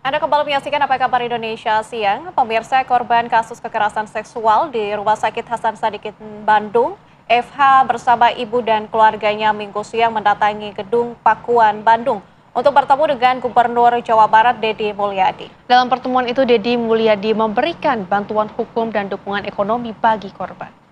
Anda kembali menyaksikan Apa Kabar Indonesia Siang. Pemirsa, korban kasus kekerasan seksual di Rumah Sakit Hasan Sadikin Bandung, FH bersama ibu dan keluarganya Minggu siang mendatangi gedung Pakuan Bandung untuk bertemu dengan Gubernur Jawa Barat Deddy Mulyadi. Dalam pertemuan itu, Deddy Mulyadi memberikan bantuan hukum dan dukungan ekonomi bagi korban.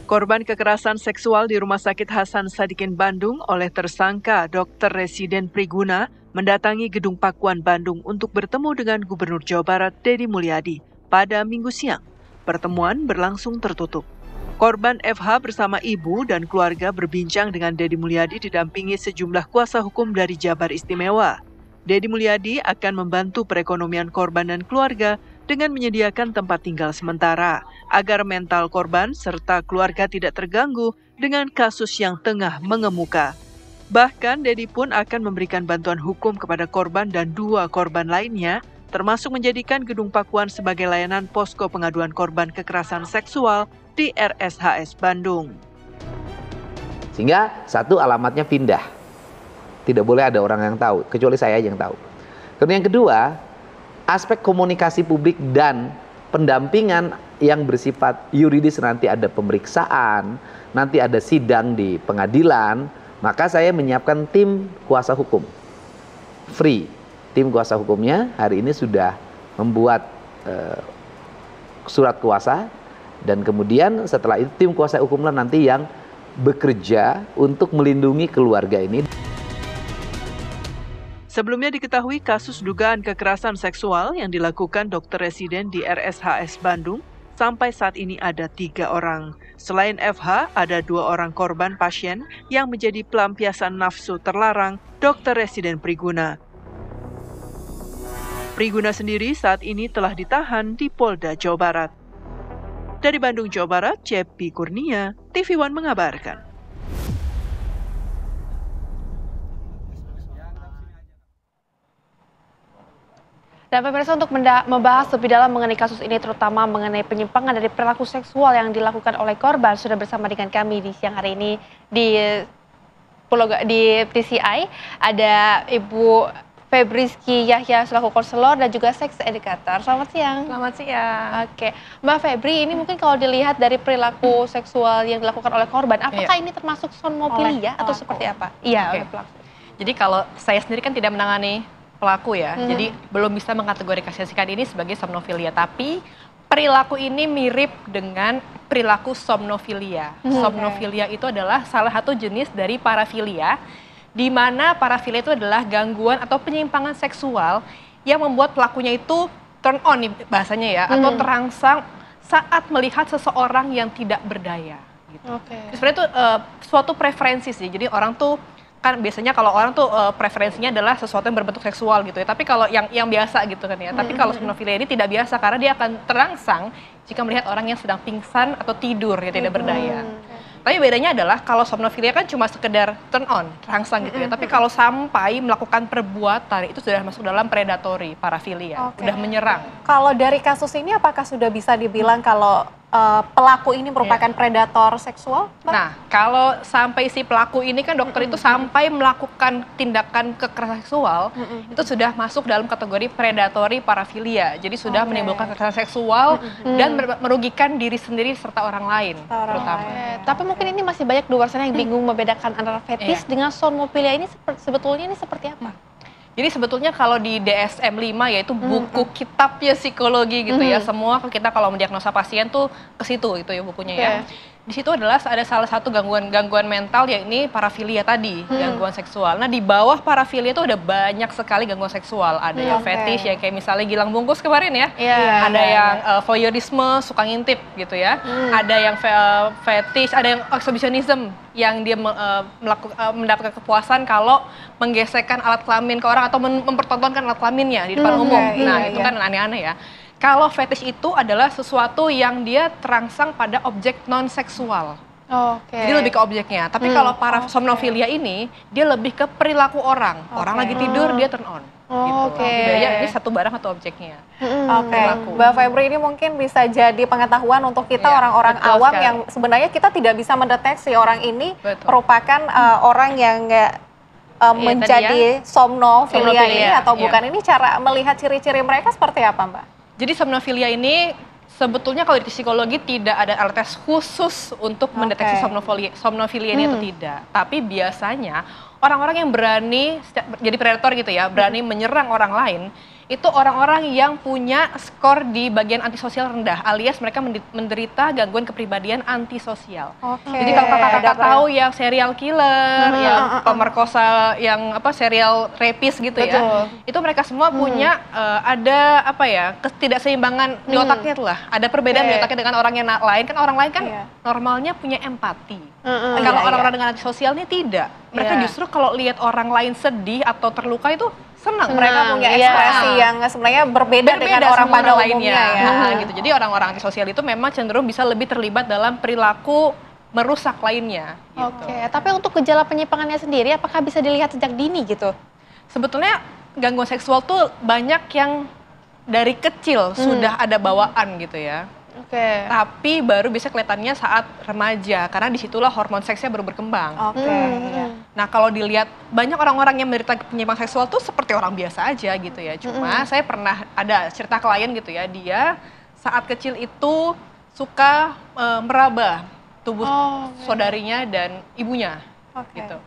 Korban kekerasan seksual di Rumah Sakit Hasan Sadikin Bandung oleh tersangka Dr. Residen Priguna mendatangi Gedung Pakuan Bandung untuk bertemu dengan Gubernur Jawa Barat Deddy Mulyadi pada Minggu siang. Pertemuan berlangsung tertutup. Korban FH bersama ibu dan keluarga berbincang dengan Deddy Mulyadi didampingi sejumlah kuasa hukum dari Jabar Istimewa. Deddy Mulyadi akan membantu perekonomian korban dan keluarga dengan menyediakan tempat tinggal sementara agar mental korban serta keluarga tidak terganggu dengan kasus yang tengah mengemuka. Bahkan Deddy pun akan memberikan bantuan hukum kepada korban dan 2 korban lainnya, termasuk menjadikan Gedung Pakuan sebagai layanan posko pengaduan korban kekerasan seksual di RSHS Bandung. Sehingga satu, alamatnya pindah. Tidak boleh ada orang yang tahu, kecuali saya yang tahu. Kemudian yang kedua, aspek komunikasi publik dan pendampingan yang bersifat yuridis, nanti ada pemeriksaan, nanti ada sidang di pengadilan, maka saya menyiapkan tim kuasa hukum. Free. Tim kuasa hukumnya hari ini sudah membuat surat kuasa, dan kemudian setelah itu tim kuasa hukumlah nanti yang bekerja untuk melindungi keluarga ini. Sebelumnya diketahui kasus dugaan kekerasan seksual yang dilakukan dokter residen di RSHS Bandung, sampai saat ini ada 3 orang. Selain FH, ada 2 orang korban pasien yang menjadi pelampiasan nafsu terlarang dokter residen Priguna. Priguna sendiri saat ini telah ditahan di Polda Jawa Barat. Dari Bandung, Jawa Barat, Cepi Kurnia, TV One mengabarkan. Dan pemirsa, untuk membahas lebih dalam mengenai kasus ini, terutama mengenai penyimpangan dari perilaku seksual yang dilakukan oleh korban, sudah bersama dengan kami di siang hari ini di TCI ada Ibu Febriski Yahya selaku konselor dan juga seks educator. Selamat siang. Selamat siang. Oke, Mbak Febri, ini mungkin kalau dilihat dari perilaku seksual yang dilakukan oleh korban, apakah ini termasuk somnofilia atau seperti apa? Iya, oleh pelaku. Jadi kalau saya sendiri kan tidak menangani pelaku ya, jadi belum bisa mengkategorisasikan ini sebagai somnofilia, tapi perilaku ini mirip dengan perilaku somnofilia. Somnofilia itu adalah salah satu jenis dari parafilia, di mana parafilia itu adalah gangguan atau penyimpangan seksual yang membuat pelakunya itu turn on nih bahasanya ya, atau terangsang saat melihat seseorang yang tidak berdaya. Gitu. Sebenarnya itu suatu preferensi sih, jadi orang tuh kan biasanya kalau orang tuh preferensinya adalah sesuatu yang berbentuk seksual gitu ya. Tapi kalau yang biasa gitu kan ya. Tapi kalau somnofilia ini tidak biasa karena dia akan terangsang jika melihat orang yang sedang pingsan atau tidur ya, tidak berdaya. Tapi bedanya adalah kalau somnofilia kan cuma sekedar turn on, terangsang gitu ya. Tapi kalau sampai melakukan perbuatan itu sudah masuk dalam predatory, parafilia, udah menyerang. Kalau dari kasus ini apakah sudah bisa dibilang kalau pelaku ini merupakan predator seksual, Mbak? Nah, kalau sampai si pelaku ini kan dokter itu sampai melakukan tindakan kekerasan seksual, itu sudah masuk dalam kategori predatory parafilia. Jadi sudah menimbulkan kekerasan seksual dan merugikan diri sendiri serta orang lain, terutama. Tapi mungkin ini masih banyak di luar sana yang bingung membedakan antara fetis dengan somnofilia ini sebetulnya ini seperti apa? Jadi sebetulnya kalau di DSM-5 yaitu buku kitabnya psikologi gitu ya, semua kita kalau mendiagnosa pasien tuh ke situ itu ya bukunya ya. Di situ adalah ada salah satu gangguan mental yakni parafilia tadi, gangguan seksual. Nah, di bawah parafilia itu ada banyak sekali gangguan seksual. Ada yang fetish ya kayak misalnya gilang bungkus kemarin ya. Ada yang voyeurisme, suka ngintip gitu ya. Ada yang fetish, ada yang exhibitionism yang dia mendapatkan kepuasan kalau menggesekkan alat kelamin ke orang atau mempertontonkan alat kelaminnya di depan umum. Nah, itu kan aneh-aneh ya. Kalau fetish itu adalah sesuatu yang dia terangsang pada objek non-seksual. Jadi lebih ke objeknya. Tapi kalau para somnofilia ini, dia lebih ke perilaku orang. Orang lagi tidur, dia turn on. gitu. Oke. Bedanya ini satu barang atau objeknya. Oke, Perilaku. Mbak Febri, ini mungkin bisa jadi pengetahuan untuk kita Iya, orang-orang betul awam sekali. yang sebenarnya kita tidak bisa mendeteksi orang ini Betul. merupakan orang yang menjadi somnofilia ini Somnofilia, atau iya. bukan. Ini cara melihat ciri-ciri mereka seperti apa, Mbak? Jadi somnofilia ini sebetulnya kalau di psikologi tidak ada alat tes khusus untuk mendeteksi somnofilia ini atau tidak. Tapi biasanya orang-orang yang berani jadi predator gitu ya, berani menyerang orang lain, itu orang-orang yang punya skor di bagian antisosial rendah, alias mereka menderita gangguan kepribadian antisosial. Oke. Jadi kalau kakak-kakak tahu yang serial killer, yang pemerkosa, yang serial rapist gitu ya, itu mereka semua punya ada ketidakseimbangan di otaknya tuh lah. Ada perbedaan di otaknya dengan orang yang lain. Kan orang lain kan normalnya punya empati. Kalau orang-orang dengan antisosial ini tidak. Mereka justru kalau lihat orang lain sedih atau terluka itu senang. Mereka punya ekspresi yang sebenarnya berbeda dengan orang sama pada lainnya umumnya ya. gitu. Jadi orang-orang antisosial itu memang cenderung bisa lebih terlibat dalam perilaku merusak lainnya. Gitu. Oke, tapi untuk gejala penyimpangannya sendiri, apakah bisa dilihat sejak dini gitu? Sebetulnya gangguan seksual tuh banyak yang dari kecil sudah ada bawaan gitu ya. Oke. Tapi baru bisa kelihatannya saat remaja, karena disitulah hormon seksnya baru berkembang. Oke. Nah kalau dilihat banyak orang-orang yang menderita penyimpangan seksual tuh seperti orang biasa aja gitu ya. Cuma saya pernah ada cerita klien gitu ya, dia saat kecil itu suka meraba tubuh saudarinya dan ibunya gitu.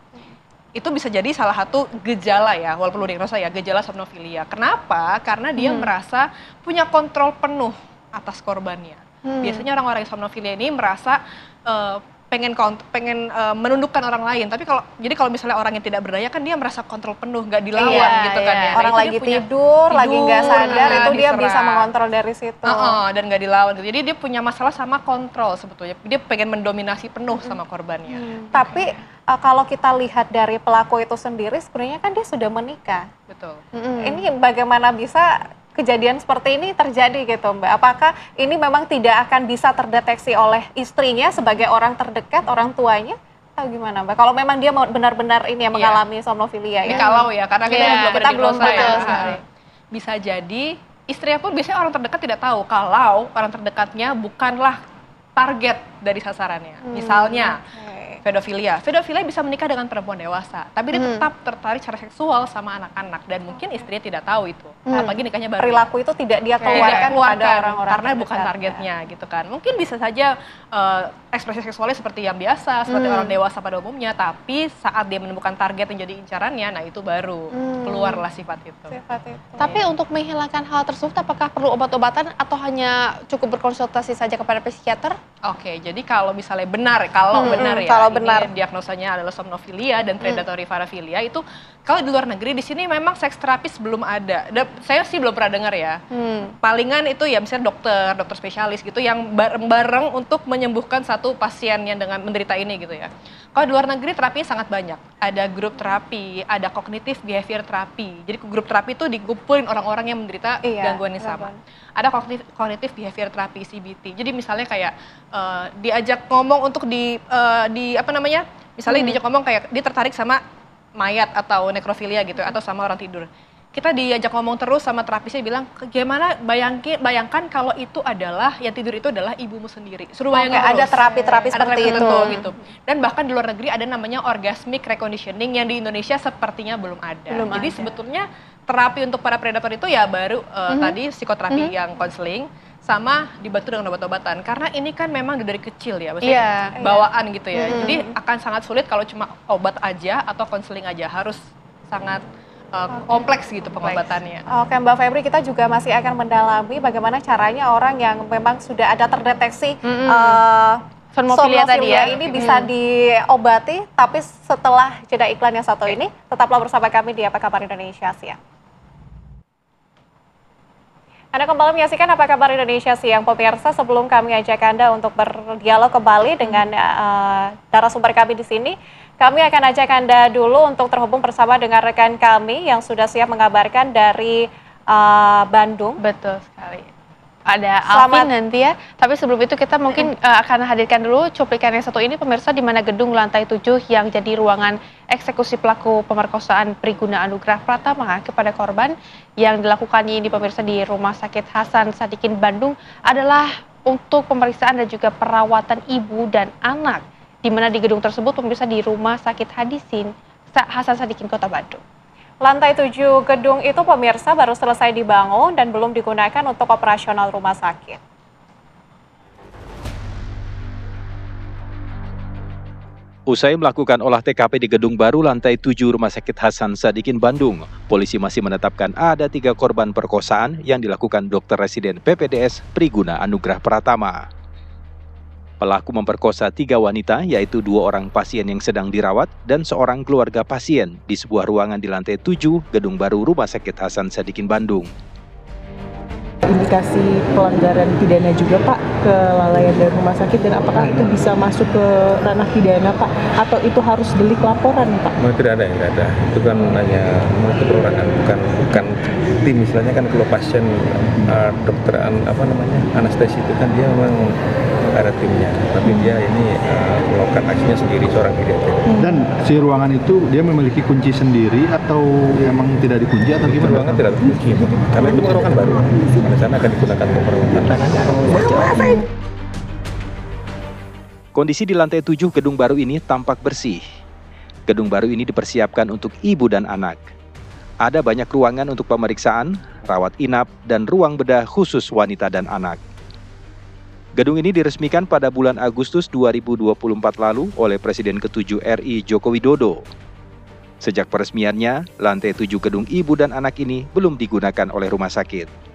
Itu bisa jadi salah satu gejala ya, walaupun belum diagnosa ya, gejala somnofilia. Kenapa? Karena dia merasa punya kontrol penuh atas korbannya. Biasanya orang-orang yang somnofilia ini merasa pengen menundukkan orang lain. Tapi kalau misalnya orang yang tidak berdaya kan dia merasa kontrol penuh, nggak dilawan gitu kan ya. Nah, Orang itu lagi dia punya- tidur, lagi nggak sadar, itu dia diserang. bisa mengontrol dari situ. Dan nggak dilawan gitu. Jadi dia punya masalah sama kontrol sebetulnya. Dia pengen mendominasi penuh sama korbannya. Tapi kalau kita lihat dari pelaku itu sendiri, sebenarnya kan dia sudah menikah. Betul. Ini bagaimana bisa kejadian seperti ini terjadi gitu, Mbak? Apakah ini memang tidak akan bisa terdeteksi oleh istrinya sebagai orang terdekat, orang tuanya? Atau gimana, Mbak? Kalau memang dia benar-benar ini yang mengalami somnofilia Ini ya? kalau ya, karena kita belum betul ya. sekali. Bisa jadi istrinya pun biasanya orang terdekat tidak tahu kalau orang terdekatnya bukanlah target dari sasarannya. Misalnya pedofilia. Pedofilia bisa menikah dengan perempuan dewasa, tapi dia tetap tertarik secara seksual sama anak-anak dan mungkin istrinya tidak tahu itu. Apalagi nikahnya baru. Perilaku itu tidak dia keluarkan pada orang-orang karena bukan terdekatnya. targetnya gitu kan. Mungkin bisa saja ekspresi seksualnya seperti yang biasa, seperti orang dewasa pada umumnya, tapi saat dia menemukan target yang jadi incarannya, nah itu baru keluarlah sifat itu. Tapi untuk menghilangkan hal tersebut, apakah perlu obat-obatan atau hanya cukup berkonsultasi saja kepada psikiater? Oke, jadi kalau misalnya benar ya, kalau benar. ini diagnosanya adalah somnofilia dan predatory paraphilia, itu kalau di luar negeri di sini memang seks terapis belum ada. Saya sih belum pernah dengar ya. Palingan itu ya misalnya dokter spesialis gitu yang bareng-bareng untuk menyembuhkan satu pasien yang dengan menderita ini gitu ya. Kalau di luar negeri terapinya sangat banyak. Ada grup terapi, ada cognitive behavior terapi. Jadi grup terapi itu dikumpulin orang-orang yang menderita gangguan yang sama. Ada cognitive behavior terapi CBT. Jadi misalnya kayak diajak ngomong untuk misalnya diajak ngomong kayak dia tertarik sama mayat atau nekrofilia gitu atau sama orang tidur. Kita diajak ngomong terus sama terapisnya bilang gimana bayangkan kalau itu adalah yang tidur itu adalah ibumu sendiri. Suruh bayangin terus. Ada terapi-terapi seperti itu gitu. Dan bahkan di luar negeri ada namanya orgasmic reconditioning yang di Indonesia sepertinya belum ada. Jadi sebetulnya terapi untuk para predator itu ya baru tadi psikoterapi yang konseling sama dibantu dengan obat-obatan. Karena ini kan memang dari kecil ya, maksudnya bawaan gitu ya. Jadi akan sangat sulit kalau cuma obat aja atau konseling aja, harus sangat kompleks gitu pengobatannya. Oke, Mbak Febri, kita juga masih akan mendalami bagaimana caranya orang yang memang sudah ada terdeteksi Somnofilia tadi ya. ini bisa diobati, tapi setelah jeda iklan yang satu ini, tetaplah bersama kami di Apa Kabar Indonesia Siang. Anda kembali menyaksikan Apa Kabar Indonesia Siang, pemirsa. Sebelum kami ajak Anda untuk berdialog kembali dengan narasumber kami di sini, kami akan ajak Anda dulu untuk terhubung bersama dengan rekan kami yang sudah siap mengabarkan dari Bandung. Betul sekali. ada Alvin nanti ya. Tapi sebelum itu kita mungkin akan hadirkan dulu cuplikan yang satu ini pemirsa, di mana gedung lantai 7 yang jadi ruangan eksekusi pelaku pemerkosaan Priguna Anugrah Pratama kepada korban yang dilakukannya ini pemirsa di Rumah Sakit Hasan Sadikin Bandung adalah untuk pemeriksaan dan juga perawatan ibu dan anak, di mana di gedung tersebut pemirsa di Rumah Sakit Hasan Sadikin Kota Bandung. Lantai 7 gedung itu pemirsa baru selesai dibangun dan belum digunakan untuk operasional rumah sakit. Usai melakukan olah TKP di gedung baru lantai 7 Rumah Sakit Hasan Sadikin Bandung, polisi masih menetapkan ada 3 korban perkosaan yang dilakukan dokter residen PPDS Priguna Anugrah Pratama. Pelaku memperkosa 3 wanita, yaitu 2 orang pasien yang sedang dirawat dan seorang keluarga pasien di sebuah ruangan di lantai 7 gedung baru Rumah Sakit Hasan Sadikin Bandung. Indikasi pelanggaran pidana juga Pak ke kelalaian dari rumah sakit, dan apakah itu bisa masuk ke ranah pidana Pak, atau itu harus delik laporan Pak? Tidak ada, itu kan hanya perorangan, bukan tim, istilahnya kan kalau pasien dokter anestesi itu kan dia memang ada timnya, tapi dia ini melakukan aksinya sendiri, seorang diri aja. Dan si ruangan itu dia memiliki kunci sendiri atau emang tidak dikunci atau gimana? Ruangan tidak dikunci, karena itu ruangan baru. Di sana akan digunakan untuk perawatan. Kondisi di lantai 7 gedung baru ini tampak bersih. Gedung baru ini dipersiapkan untuk ibu dan anak. Ada banyak ruangan untuk pemeriksaan, rawat inap, dan ruang bedah khusus wanita dan anak. Gedung ini diresmikan pada bulan Agustus 2024 lalu oleh Presiden ke-7 RI Joko Widodo. Sejak peresmiannya, lantai 7 gedung ibu dan anak ini belum digunakan oleh rumah sakit.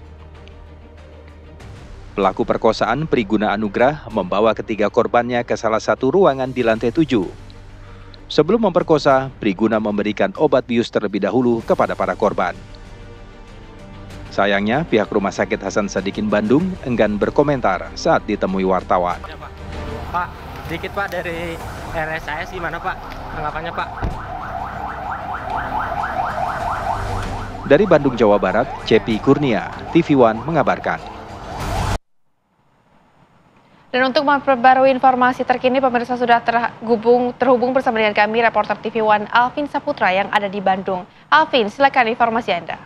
Pelaku perkosaan Priguna Anugrah membawa ketiga korbannya ke salah satu ruangan di lantai 7. Sebelum memperkosa, Priguna memberikan obat bius terlebih dahulu kepada para korban. Sayangnya, pihak Rumah Sakit Hasan Sadikin Bandung enggan berkomentar saat ditemui wartawan. Pak, sedikit Pak dari RSAS gimana Pak? Tanggapannya Pak? Dari Bandung, Jawa Barat, Cepi Kurnia, TV One mengabarkan. Dan untuk memperbarui informasi terkini, pemirsa sudah terhubung bersama dengan kami, reporter TV One Alvin Saputra yang ada di Bandung. Alvin, silakan informasi Anda.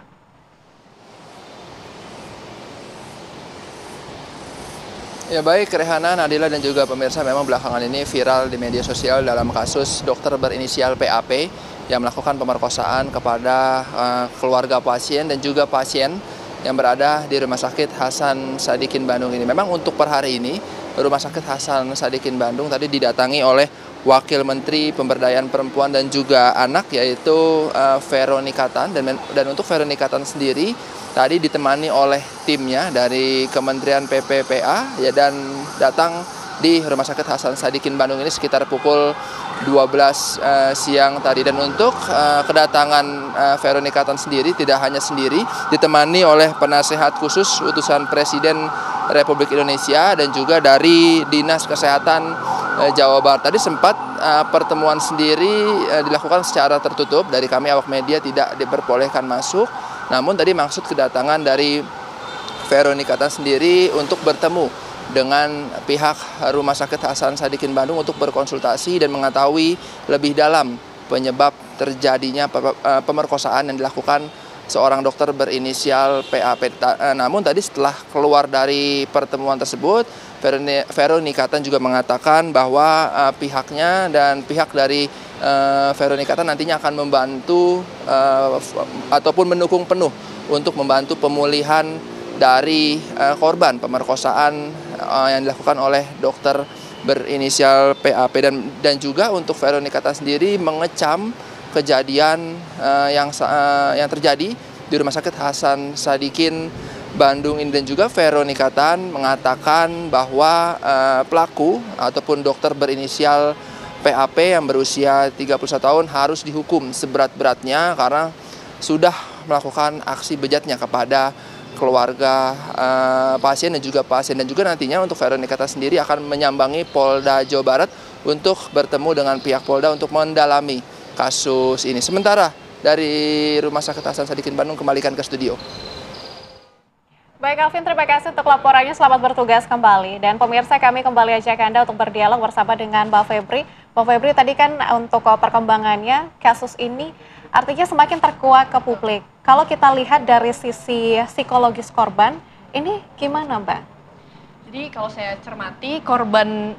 Ya baik, Rehana, Nadila dan juga pemirsa, memang belakangan ini viral di media sosial dalam kasus dokter berinisial PAP yang melakukan pemerkosaan kepada keluarga pasien dan juga pasien yang berada di Rumah Sakit Hasan Sadikin Bandung ini. Memang untuk per hari ini, Rumah Sakit Hasan Sadikin Bandung tadi didatangi oleh Wakil Menteri Pemberdayaan Perempuan dan juga Anak, yaitu Veronika Tan. Dan untuk Veronika Tan sendiri tadi ditemani oleh timnya dari Kementerian PPPA ya, dan datang di Rumah Sakit Hasan Sadikin Bandung ini sekitar pukul 12 siang tadi. Dan untuk kedatangan Veronika Tan sendiri tidak hanya sendiri, ditemani oleh penasehat khusus utusan Presiden Republik Indonesia dan juga dari Dinas Kesehatan Jawa Barat. Tadi sempat pertemuan sendiri dilakukan secara tertutup, dari kami awak media tidak diperbolehkan masuk. Namun tadi maksud kedatangan dari Veronika Tan sendiri untuk bertemu dengan pihak Rumah Sakit Hasan Sadikin Bandung untuk berkonsultasi dan mengetahui lebih dalam penyebab terjadinya pemerkosaan yang dilakukan seorang dokter berinisial PAP. Namun tadi setelah keluar dari pertemuan tersebut, Veronika Tan juga mengatakan bahwa pihaknya dan pihak dari Veronika Tan nantinya akan membantu ataupun mendukung penuh untuk membantu pemulihan dari korban pemerkosaan yang dilakukan oleh dokter berinisial PAP. Dan juga untuk Veronika Tan sendiri mengecam kejadian yang terjadi di Rumah Sakit Hasan Sadikin Bandung ini. Dan juga Veronika Tan mengatakan bahwa pelaku ataupun dokter berinisial PAP yang berusia 31 tahun harus dihukum seberat-beratnya karena sudah melakukan aksi bejatnya kepada keluarga pasien dan juga nantinya untuk Veronika Tan sendiri akan menyambangi Polda Jawa Barat untuk bertemu dengan pihak Polda untuk mendalami kasus ini. Sementara dari Rumah Sakit Hasan Sadikin Bandung kembalikan ke studio. Baik Alvin, terima kasih untuk laporannya. Selamat bertugas kembali. Dan pemirsa, kami kembali ajak Anda untuk berdialog bersama dengan Mbak Febri. Mbak Febri, tadi kan untuk perkembangannya kasus ini artinya semakin terkuak ke publik. Kalau kita lihat dari sisi psikologis korban, ini gimana Mbak? Jadi kalau saya cermati, korban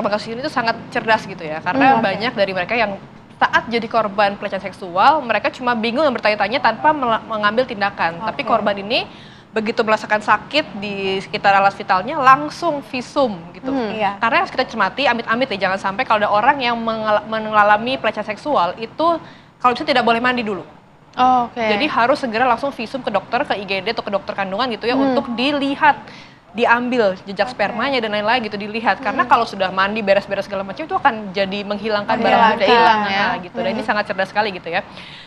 kasus ini itu sangat cerdas gitu ya. Karena banyak dari mereka yang saat jadi korban pelecehan seksual, mereka cuma bingung dan bertanya-tanya tanpa mengambil tindakan. Tapi korban ini begitu merasakan sakit di sekitar alas vitalnya langsung visum gitu. Karena harus kita cermati, amit-amit ya, jangan sampai kalau ada orang yang mengalami pelecehan seksual itu kalau bisa tidak boleh mandi dulu. Jadi harus segera langsung visum ke dokter, ke IGD atau ke dokter kandungan gitu ya, untuk dilihat, diambil jejak spermanya dan lain-lain gitu, dilihat. Karena kalau sudah mandi beres-beres segala macam itu akan jadi menghilangkan barang bukti gitu. Dan ini sangat cerdas sekali gitu ya.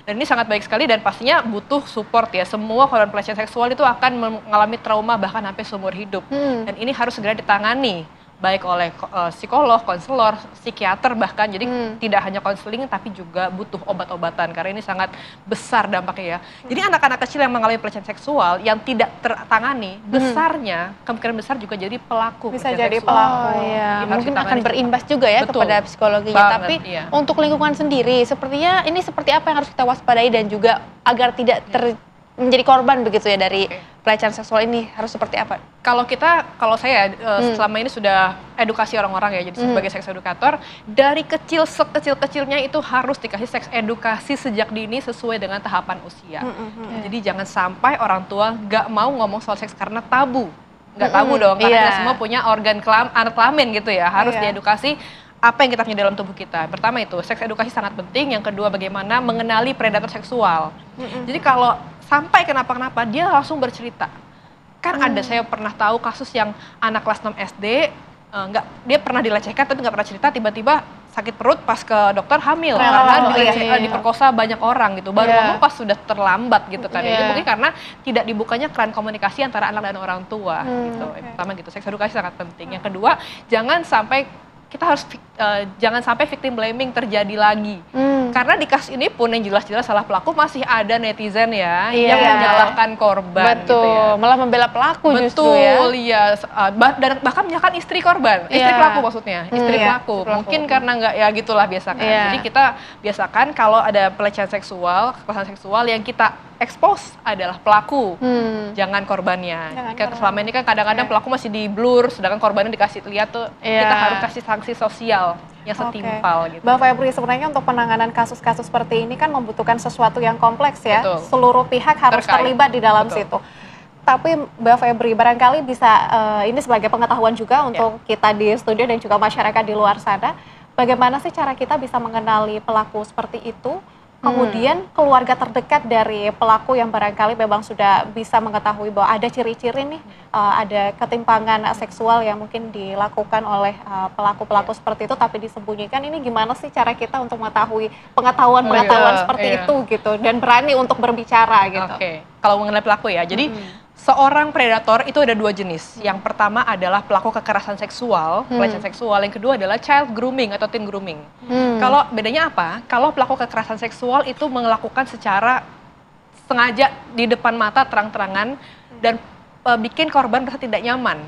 Dan ini sangat baik sekali dan pastinya butuh support ya. Semua korban pelecehan seksual itu akan mengalami trauma bahkan sampai seumur hidup. Dan ini harus segera ditangani baik oleh psikolog, konselor, psikiater bahkan. Jadi tidak hanya konseling tapi juga butuh obat-obatan karena ini sangat besar dampaknya ya. Jadi anak-anak kecil yang mengalami pelecehan seksual yang tidak tertangani, besarnya kemungkinan besar juga jadi pelaku. Bisa jadi pelaku. Mungkin akan berimbas juga ya kepada psikologinya. Tapi untuk lingkungan sendiri, sepertinya ini seperti apa yang harus kita waspadai dan juga agar tidak menjadi korban begitu ya dari pelecehan seksual ini, harus seperti apa? Kalau saya selama ini sudah edukasi orang-orang ya, jadi sebagai seks edukator, dari kecil, sekecil-kecilnya itu harus dikasih seks edukasi sejak dini sesuai dengan tahapan usia. Jadi jangan sampai orang tua nggak mau ngomong soal seks karena tabu. Nggak tabu dong, karena kita semua punya organ alat kelamin gitu ya, harus diedukasi apa yang kita punya dalam tubuh kita. Pertama itu, seks edukasi sangat penting. Yang kedua, bagaimana mengenali predator seksual. Jadi kalau sampai kenapa-kenapa, dia langsung bercerita. Kan ada, saya pernah tahu kasus yang anak kelas 6 SD, dia pernah dilecehkan tapi nggak pernah cerita, tiba-tiba sakit perut pas ke dokter hamil. Karena diperkosa banyak orang gitu. Baru ngomong pas sudah terlambat gitu kan. Itu mungkin karena tidak dibukanya keran komunikasi antara anak dan orang tua. Gitu. Pertama gitu, seks edukasi sangat penting. Yang kedua, jangan sampai victim blaming terjadi lagi. Karena di kasus ini pun yang jelas-jelas salah pelaku masih ada netizen ya yang menyalahkan korban. Betul, gitu ya. Malah membela pelaku justru ya. Betul, iya. Dan bahkan menyalahkan istri korban, istri pelaku maksudnya, istri pelaku. Mungkin karena nggak ya gitulah biasakan. Jadi kita biasakan kalau ada pelecehan seksual, kekerasan seksual yang kita expose adalah pelaku, jangan korbannya. Selama ini kan kadang-kadang pelaku masih di blur, sedangkan korbannya dikasih lihat tuh, kita harus kasih sanksi sosial yang setimpal gitu. Mbak Febri, sebenarnya untuk penanganan kasus-kasus seperti ini kan membutuhkan sesuatu yang kompleks ya. Seluruh pihak harus terlibat di dalam situ. Tapi Mbak Febri, barangkali bisa ini sebagai pengetahuan juga untuk kita di studio dan juga masyarakat di luar sana, bagaimana sih cara kita bisa mengenali pelaku seperti itu? Kemudian keluarga terdekat dari pelaku yang barangkali memang sudah bisa mengetahui bahwa ada ciri-ciri nih, ada ketimpangan seksual yang mungkin dilakukan oleh pelaku-pelaku seperti itu tapi disembunyikan. Ini gimana sih cara kita untuk mengetahui pengetahuan seperti itu gitu dan berani untuk berbicara gitu. Kalau mengenai pelaku ya, jadi seorang predator itu ada dua jenis. Yang pertama adalah pelaku kekerasan seksual, pelecehan seksual. Yang kedua adalah child grooming atau teen grooming. Kalau bedanya apa? Kalau pelaku kekerasan seksual itu melakukan secara sengaja di depan mata terang-terangan dan bikin korban merasa tidak nyaman.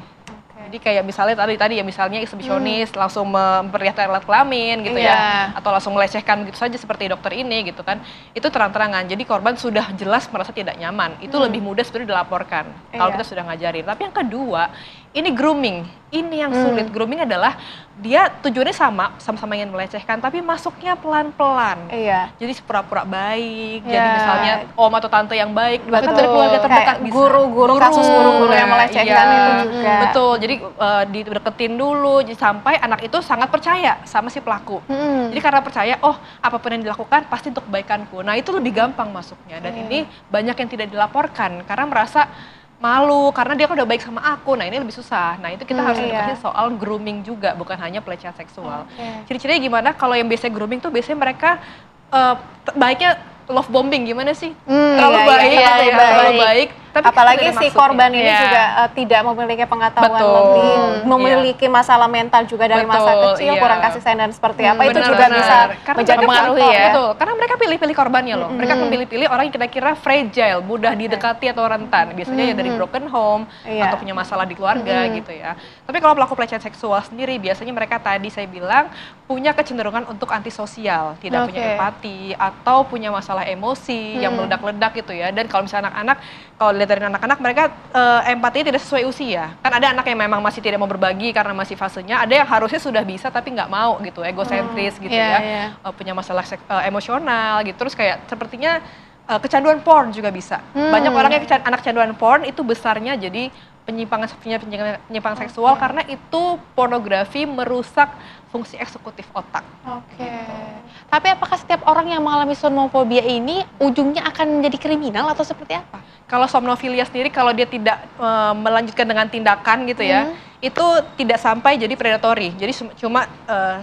Jadi kayak misalnya tadi ya misalnya exhibitionis langsung memperlihatkan alat kelamin gitu ya, atau langsung melecehkan gitu saja seperti dokter ini gitu kan, itu terang-terangan. Jadi korban sudah jelas merasa tidak nyaman, itu lebih mudah sebenarnya dilaporkan kalau kita sudah ngajarin. Tapi yang kedua, ini grooming, ini yang sulit. Grooming adalah dia tujuannya sama-sama ingin melecehkan, tapi masuknya pelan-pelan. Jadi pura-pura baik, jadi misalnya om atau tante yang baik, bahkan dari keluarga terdekat, guru-guru, kasus guru-guru yang melecehkan itu juga. Betul, jadi dideketin dulu, sampai anak itu sangat percaya sama si pelaku. Jadi karena percaya, oh apapun yang dilakukan pasti untuk kebaikanku. Nah itu lebih gampang masuknya, dan ini banyak yang tidak dilaporkan karena merasa malu karena dia kan udah baik sama aku. Nah ini lebih susah. Nah itu kita harus edukasi soal grooming juga, bukan hanya pelecehan seksual. Ciri-cirinya gimana? Kalau yang biasanya grooming tuh biasanya mereka baiknya love bombing, gimana sih? Terlalu baik, terlalu baik, Tapi apalagi ada si maksudnya. korban ini Iya. juga tidak memiliki pengetahuan Betul. lebih, memiliki masalah mental juga dari masa Betul, kecil, iya. kurang kasih sayang dan seperti apa, itu Benar, juga benar. bisa Karena menjadi mereka mempengaruhi faktor ya. Betul, karena mereka pilih-pilih korbannya loh. Mereka memilih-pilih orang yang kira-kira fragile, mudah didekati atau rentan. Biasanya ya dari broken home Iya. atau punya masalah di keluarga gitu ya. Tapi kalau pelaku pelecehan seksual sendiri biasanya mereka tadi saya bilang punya kecenderungan untuk antisosial, tidak punya empati atau punya masalah emosi yang meledak-ledak gitu ya. Dan kalau misalnya anak-anak, kalau dilihat dari anak-anak mereka empatinya tidak sesuai usia. Kan ada anak yang memang masih tidak mau berbagi karena masih fasenya, ada yang harusnya sudah bisa tapi nggak mau gitu, egosentris gitu ya. Punya masalah emosional gitu. Terus kayak sepertinya kecanduan porn juga bisa. Banyak orang yang anak kecanduan porn itu besarnya jadi penyimpangan seksual karena itu pornografi merusak fungsi eksekutif otak. Oke. Tapi apakah setiap orang yang mengalami somnofobia ini ujungnya akan menjadi kriminal atau seperti apa? Kalau somnofilia sendiri kalau dia tidak melanjutkan dengan tindakan gitu ya, itu tidak sampai jadi predatory. Jadi cuma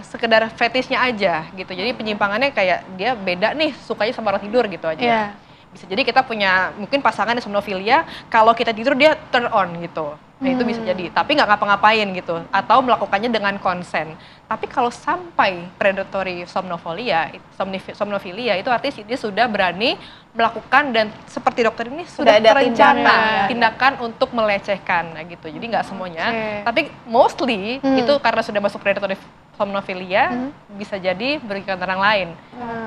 sekedar fetishnya aja gitu. Jadi penyimpangannya kayak dia beda nih, sukanya sama orang tidur gitu aja. Iya. Bisa jadi kita punya mungkin pasangan yang somnofilia, kalau kita tidur dia turn on gitu. Nah itu bisa jadi, tapi nggak ngapa-ngapain gitu, atau melakukannya dengan konsen. Tapi kalau sampai predatory somnofilia itu artinya dia sudah berani melakukan dan seperti dokter ini sudah ada terencana tindakan untuk melecehkan gitu. Jadi nggak semuanya, tapi mostly itu karena sudah masuk predatory somnofilia bisa jadi merugikan orang lain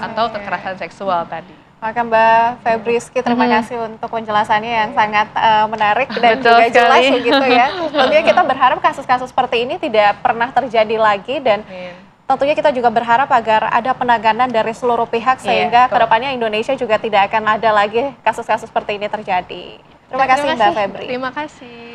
atau kekerasan seksual tadi. Maka Mbak Febriski, terima kasih untuk penjelasannya yang sangat menarik dan Betul juga jelas sekali. begitu ya. Tentunya kita berharap kasus-kasus seperti ini tidak pernah terjadi lagi dan tentunya kita juga berharap agar ada penanganan dari seluruh pihak sehingga kedepannya Indonesia juga tidak akan ada lagi kasus-kasus seperti ini terjadi. Terima kasih Mbak Febri. Terima kasih.